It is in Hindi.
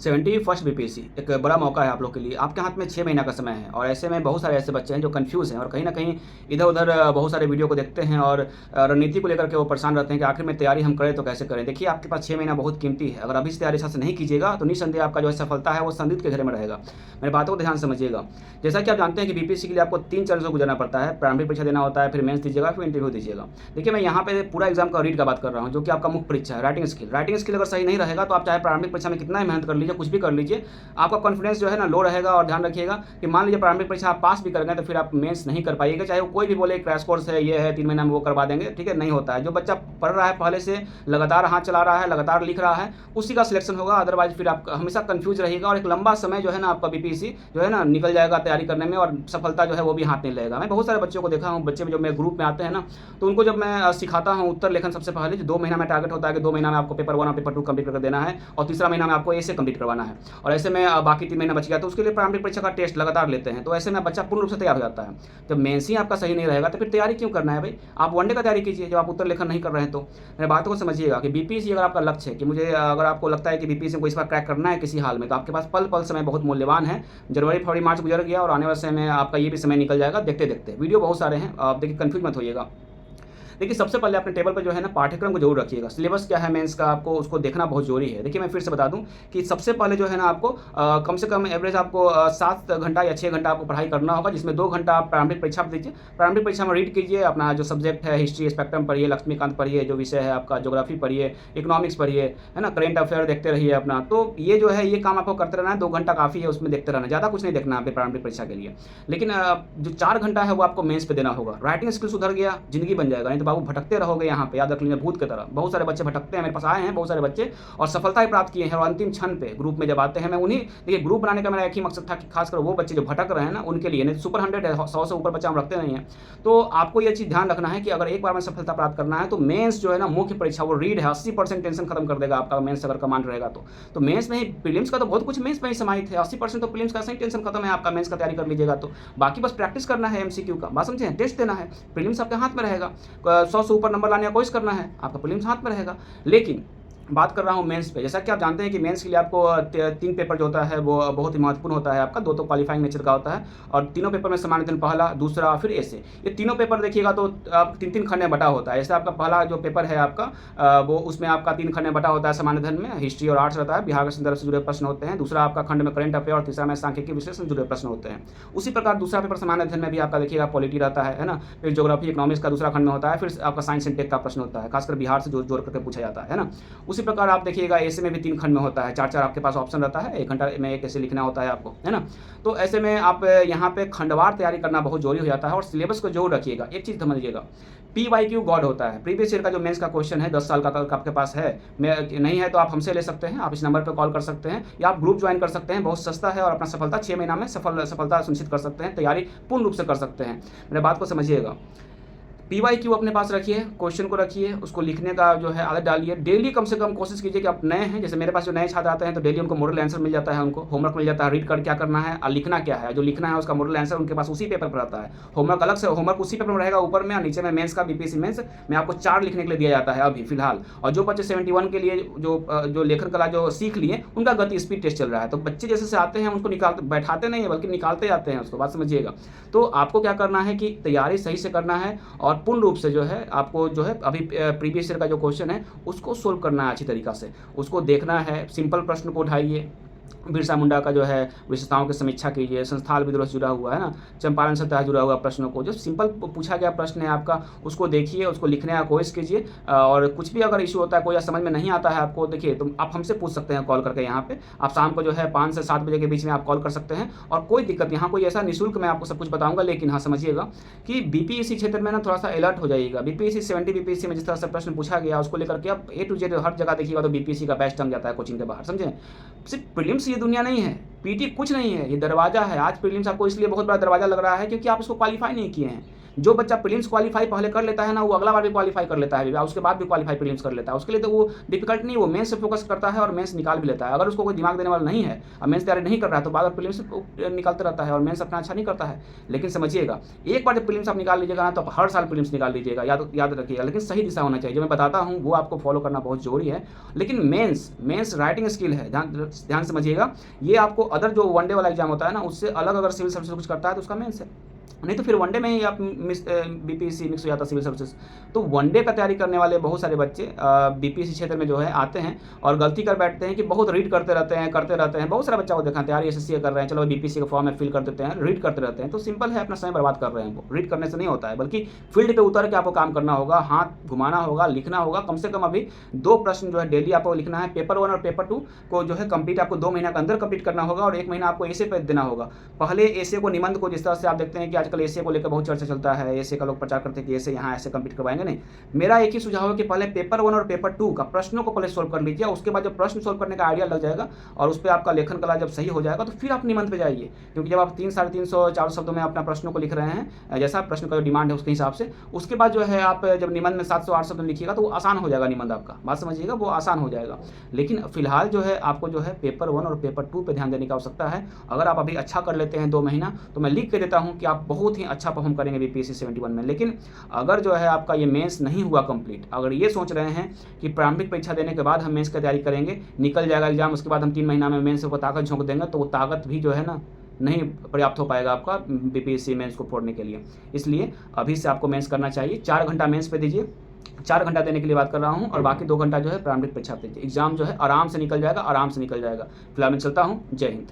71st बीपीएससी एक बड़ा मौका है आप लोग के लिए। आपके हाथ में 6 महीना का समय है और ऐसे में बहुत सारे ऐसे बच्चे हैं जो कन्फ्यूज़ हैं और कहीं न कहीं इधर-उधर बहुत सारे वीडियो को देखते हैं और रणनीति को लेकर के वो परेशान रहते हैं कि आखिर में तैयारी हम करें तो कैसे करें? देखिए, आपके पास 6 महीना बहुत कीमती है। अगर अभी से तैयारी अच्छे से नहीं कीजिएगा तो निःसंदेह आपका जो है सफलता है वो संदिग्ध के घेरे में रहेगा। मेरी बातों को ध्यान से समझिएगा। जैसा कि आप जानते हैं कि बीपीएससी के लिए आपको 3 चरण से गुजरना पड़ता है। प्रारंभिक परीक्षा देना होता है, फिर मेंस दीजिएगा, फिर इंटरव्यू दीजिएगा। देखिए, मैं यहाँ पे पूरा एग्ज़ाम का रीड का बात कर रहा हूँ, जो कि आपका मुख्य परीक्षा है, राइटिंग स्किल। राइटिंग स्किल अगर सही नहीं रहेगा तो आप चाहे प्रारंभिक परीक्षा में कितना ही मेहनत कर लीजिए, कुछ भी कर लीजिए, आपका कॉन्फिडेंस जो है ना लो रहेगा। और ध्यान रखिएगा कि मान लीजिए प्रारंभिक परीक्षा आप पास भी कर गए तो फिर आप मेंस नहीं कर पाइएगा, चाहे वो कोई भी बोले क्रैश कोर्स है, ये है 3 महीना में वो करवा देंगे, ठीक है? नहीं होता है। जो बच्चा पढ़ रहा है पहले से, लगातार हाथ चला रहा है, लगातार लिख रहा है, उसी का सिलेक्शन होगा। अदरवाइज़ फिर आप हमेशा कन्फ्यूज़ रहिएगा और एक लंबा समय जो है ना आपका बीपीएससी जो है ना निकल जाएगा तैयारी करने में और सफलता जो है वो भी हाथ नहीं लगेगा। मैं बहुत सारे बच्चों को देखा हूँ, बच्चे जो मेरे ग्रुप में आते हैं ना, तो उनको जब मैं सिखाता हूँ उत्तर लेखन सबसे पहले, जो 2 महीना में टारगेट होता है कि 2 महीना में आपको पेपर 1 और पेपर 2 कंप्लीट करके देना है और तीसरा महीना में आपको ऐसे कंप्लीट करवाना है। और ऐसे में बाकी 3 महीना बच गया तो उसके लिए प्रारंभिक परीक्षा का टेस्ट लगातार लेते हैं। तो ऐसे में बच्चा पूर्ण रूप से तैयार हो जाता है। जब मेंस ही आपका सही नहीं रहेगा तो फिर तैयारी क्यों करना है भाई? आप वनडे का तैयारी कीजिए जब आप उत्तर लेखन नहीं कर रहे हैं तो। मेरी बातों को समझिएगा कि बीपीएससी अगर आपका लक्ष्य है कि मुझे अगर आपको लगता है कि बीपीएससी को इस बार क्रैक करना है किसी हाल में, तो आपके पास पल-पल समय बहुत मूल्यवान है। जनवरी, फरवरी, मार्च गुजर गया और आने वाले समय में आपका ये भी समय निकल जाएगा देखते-देखते। वीडियो बहुत सारे हैं, आप देखिए कन्फ्यूज़ मत होइएगा। देखिए, सबसे पहले अपने टेबल पे जो है ना पाठ्यक्रम को ज़रूर रखिएगा। सिलेबस क्या है मेंस का, आपको उसको देखना बहुत ज़रूरी है। देखिए, मैं फिर से बता दूँ कि सबसे पहले जो है ना आपको कम से कम एवरेज आपको 7 घंटा या 6 घंटा आपको पढ़ाई करना होगा, जिसमें 2 घंटा आप प्रारंभिक परीक्षा में दीजिए। प्रारंभिक परीक्षा में रीड कीजिए, अपना जो सब्जेक्ट है हिस्ट्री, स्पेक्ट्रम पढ़िए, लक्ष्मीकांत पढ़िए, जो विषय है आपका ज्योग्राफी पढ़िए, इकोनॉमिक्स पढ़िए, है ना? करेंट अफेयर देखते रहिए अपना। तो ये जो है ये काम आपको करते रहना है, 2 घंटा काफ़ी है उसमें देखते रहना, ज़्यादा कुछ नहीं देखना है प्रारंभिक परीक्षा के लिए। लेकिन जो 4 घंटा है वो आपको मेंस पे देना होगा। राइटिंग स्किल सुधर गया, ज़िंदगी बन जाएगा, नहीं तो बाबू भटकते रहोगे यहाँ पे, याद रख लीजिए भूत की तरह। बहुत सारे बच्चे भटकते हैं, मेरे पास आए हैं बहुत सारे बच्चे और सफलता प्राप्त किए हैं और अंतिम क्षण पे ग्रुप में जब आते हैं, मैं उन्हीं देखिए ग्रुप बनाने का मेरा एक ही मकसद था कि खासकर वो बच्चे जो भटक रहे हैं ना उनके लिए, नहीं सुपर 100 है, 100 से ऊपर बच्चा हम रखते नहीं हैं। तो आपको ये चीज़ ध्यान रखना है कि अगर एक बार में सफलता प्राप्त करना है तो मेंस जो है ना मुख्य परीक्षा वो रीड है, 80% टेंशन खत्म कर देगा आपका मेंस अगर कमांड रहेगा तो मेंस में ही, प्रीलिम्स का तो बहुत कुछ मेंस में ही समाहित है। 80% तो प्रीलिम्स का सही टेंशन खत्म है आपका, मेंस का तैयारी कर लीजिएगा तो बाकी बस प्रैक्टिस करना है एमसीक्यू का, बात समझे? टेस्ट देना है, प्रीलिम्स आपके हाथ में रहेगा, 100 से ऊपर नंबर लाने का कोशिश करना है, आपका प्रीलिम्स हाथ में रहेगा। लेकिन बात कर रहा हूँ मेंस पे। जैसा कि आप जानते हैं कि मेंस के लिए आपको 3 पेपर जो होता है वो बहुत ही महत्वपूर्ण होता है आपका, 2 तो क्वालिफाइंग नेचर का होता है और तीनों पेपर में सामान्य अध्ययन पहला, दूसरा फिर ऐसे। ये तीनों पेपर देखिएगा तो आप 3-3 खंड में बँटा होता है। जैसे आपका पहला जो पेपर है आपका वो उसमें आपका 3 खंड में बँटा होता है सामान्य अध्ययन में, हिस्ट्री और आर्ट्स रहता है, बिहार के संदर्भ से जुड़े प्रश्न होते हैं। दूसरा आपका खंड में करेंट अफेयर और तीसरा में सांख्यिकी विश्लेषण से जुड़े प्रश्न होते हैं। उसी प्रकार दूसरा पेपर सामान्य अध्ययन में भी आपका देखिएगा पॉलिटी रहता है ना? फिर ज्योग्राफी, इकोनॉमिक्स का दूसरा खंड में होता है, फिर आपका साइंस एंड टेक का प्रश्न होता है, खासकर बिहार से जोड़ करके पूछा जाता है ना? उसी प्रकार आप देखिएगा ऐसे में भी 3 खंड में होता है, 4-4 आपके पास ऑप्शन रहता है, 1 घंटा में एक ऐसे लिखना होता है आपको, है ना? तो ऐसे में आप यहाँ पे खंडवार तैयारी करना बहुत ज़रूरी हो जाता है और सिलेबस को ज़रूर रखिएगा। एक चीज़ समझिएगा, पीवाईक्यू गॉड होता है। प्रीवियस ईयर का जो मेंस का क्वेश्चन है 10 साल का आपके पास है, नहीं है तो आप हमसे ले सकते हैं, आप इस नंबर पे कॉल कर सकते हैं या आप ग्रुप ज्वाइन कर सकते हैं, बहुत सस्ता है और अपना सफलता 6 महीना में सफलता सुनिश्चित कर सकते हैं, तैयारी पूर्ण रूप से कर सकते हैं। मेरे बात को समझिएगा। पीवाईक्यू अपने पास रखिए, क्वेश्चन को रखिए, उसको लिखने का जो है आदत डालिए। डेली कम से कम कोशिश कीजिए कि आप नए हैं, जैसे मेरे पास जो नए छात्र आते हैं तो डेली उनको मॉडल आंसर मिल जाता है, उनको होमवर्क मिल जाता है, रीड कर क्या करना है और लिखना क्या है, जो लिखना है उसका मॉडल आंसर उनके पास उसी पेपर पर रहता है। होमवर्क अलग से, होमवर्क उसी पेपर में रहेगा ऊपर में और नीचे में मेंस का बीपीएससी मेंस में आपको 4 लिखने के लिए दिया जाता है अभी फिलहाल। और जो बच्चे 71 के लिए जो लेखन कला जो सीख लिए उनका गति स्पीड टेस्ट चल रहा है, तो बच्चे जैसे से आते हैं उनको निकालते बैठाते नहीं है बल्कि निकालते जाते हैं उसको, बात समझिएगा। तो आपको क्या करना है कि तैयारी सही से करना है और पूर्ण रूप से जो है आपको जो है अभी प्रीवियस ईयर का जो क्वेश्चन है उसको सोल्व करना है अच्छी तरीक़ा से, उसको देखना है, सिंपल प्रश्न को उठाइए, बिरसा मुंडा का जो है विशेषताओं की समीक्षा कीजिए, संस्थाल विद्रोह से जुड़ा हुआ है ना, चंपारण सत्याग्रह से जुड़ा हुआ प्रश्नों को, जो सिंपल पूछा गया प्रश्न है आपका उसको देखिए, उसको लिखने का कोशिश कीजिए। और कुछ भी अगर इशू होता है, कोई समझ में नहीं आता है आपको, देखिए तो आप हमसे पूछ सकते हैं कॉल करके। यहाँ पे आप शाम को जो है 5 से 7 बजे के बीच में आप कॉल कर सकते हैं और कोई दिक्कत, यहाँ कोई ऐसा निःशुल्क मैं आपको सब कुछ बताऊँगा। लेकिन हाँ समझिएगा कि बीपीएससी क्षेत्र में ना थोड़ा सा अलर्ट हो जाइएगा। बीपीएससी 70 बीपीएससी में जिस तरह से प्रश्न पूछा गया उसको लेकर के अब A to Z हर जगह देखिएगा तो बीपीएससी का बैच जम जाता है कोचिंग के बाहर, समझे? सिर्फ प्रीलिम्स ये दुनिया नहीं है, पीटी कुछ नहीं है, ये दरवाजा है। आज प्रीलिम्स आपको इसलिए बहुत बड़ा दरवाजा लग रहा है क्योंकि आप इसको क्वालीफाई नहीं किए हैं। जो बच्चा प्रीलिम्स क्वालीफाई पहले कर लेता है ना, वो अगला बार भी क्वालीफाई कर लेता है, उसके बाद भी क्वालीफाई प्रीलिम्स कर लेता है। उसके लिए तो वो डिफिकल्ट नहीं, वो मेंस से फोकस करता है और मेंस निकाल भी लेता है। अगर उसको कोई दिमाग देने वाला नहीं है और मेंस तैयारी नहीं कर रहा है तो बार बार प्रीलिम्स निकालता रहता है और मेंस अपना अच्छा नहीं करता है। लेकिन समझिएगा, एक बार जब प्रीलिम्स आप निकाल लीजिएगा ना, तो आप हर साल प्रीलिम्स निकाल लीजिएगा, याद रखिएगा। लेकिन सही दिशा होना चाहिए, जो मैं बताता हूँ वो आपको फॉलो करना बहुत जरूरी है। लेकिन मेंस राइटिंग स्किल है, ध्यान समझिएगा। ये आपको अदर जो वनडे वाला एग्जाम होता है ना, उससे अलग अगर सिविल सर्विस कुछ करता है तो उसका मेंस है, नहीं तो फिर वनडे में ही आप बीपीएससी मिक्स हो जाता सिविल सर्विसेज। तो वनडे का तैयारी करने वाले बहुत सारे बच्चे बीपीएससी क्षेत्र में जो है आते हैं और गलती कर बैठते हैं कि बहुत रीड करते रहते हैं। बहुत सारे बच्चा को देखा, तैयारी एसएससी कर रहे हैं, चलो बीपीएससी का फॉर्म में फिल कर देते हैं, रीड करते रहते हैं। तो सिंपल है, अपना समय बर्बाद कर रहे हैं। वो रीड करने से नहीं होता है, बल्कि फील्ड पे उतर के आपको काम करना होगा, हाथ घुमाना होगा, लिखना होगा। कम से कम अभी 2 प्रश्न जो है डेली आपको लिखना है। पेपर 1 और पेपर 2 को जो है कंप्लीट आपको 2 महीना के अंदर कंप्लीट करना होगा और 1 महीना आपको एसे पे देना होगा। पहले एसे को, निबंध को, जिस तरह से आप देखते हैं कि आजकल एसे को लेकर बहुत चर्चा चलता है, एसे का लोग प्रचार करते हैं कि एसे यहाँ ऐसे कंप्लीट करवाएंगे। नहीं, मेरा एक ही सुझाव है कि पहले पेपर 1 और पेपर 2 का प्रश्नों को पहले सोल्व कर लीजिए। उसके बाद जब प्रश्न सोल्व करने का आइडिया लग जाएगा और उस पर आपका लेखन कला जब सही हो जाएगा तो फिर आप निबंध पे जाइए। क्योंकि जब आप 300-350-400 शब्दों में अपना प्रश्नों को लिख रहे हैं, जैसा प्रश्न का जो डिमांड है उसके हिसाब से, उसके बाद जो है आप जब निबंध में 700-800 शब्द लिखिएगा तो वो आसान हो जाएगा निबंध आपका। बात समझिएगा, वो आसान हो जाएगा। लेकिन फिलहाल जो है आपको जो है पेपर 1 और पेपर 2 पे ध्यान देने की आवश्यकता है। अगर आप अभी अच्छा कर लेते हैं 2 महीना, तो मैं लिख के देता हूँ कि आप बहुत ही अच्छा परफॉर्म करेंगे बीपीएससी 71 में। लेकिन अगर जो है आपका ये मेंस नहीं हुआ कंप्लीट, अगर ये सोच रहे हैं कि प्रारंभिक परीक्षा देने के बाद हम मेंस की तैयारी करेंगे, निकल जाएगा एग्जाम, उसके बाद हम 3 महीना में मेंस को ताकत झोंक देंगे, तो वो ताकत भी जो है ना नहीं पर्याप्त हो पाएगा आपका बीपीएससी मेंस को फोड़ने के लिए। इसलिए अभी से आपको मेंस करना चाहिए। 4 घंटा मेंस पे दीजिए, 4 घंटा देने के लिए बात कर रहा हूँ, और बाकी 2 घंटा जो है प्रारंभिक परीक्षा पे दीजिए। एग्जाम जो है आराम से निकल जाएगा, फिलहाल मैं चलता हूँ। जय हिंद।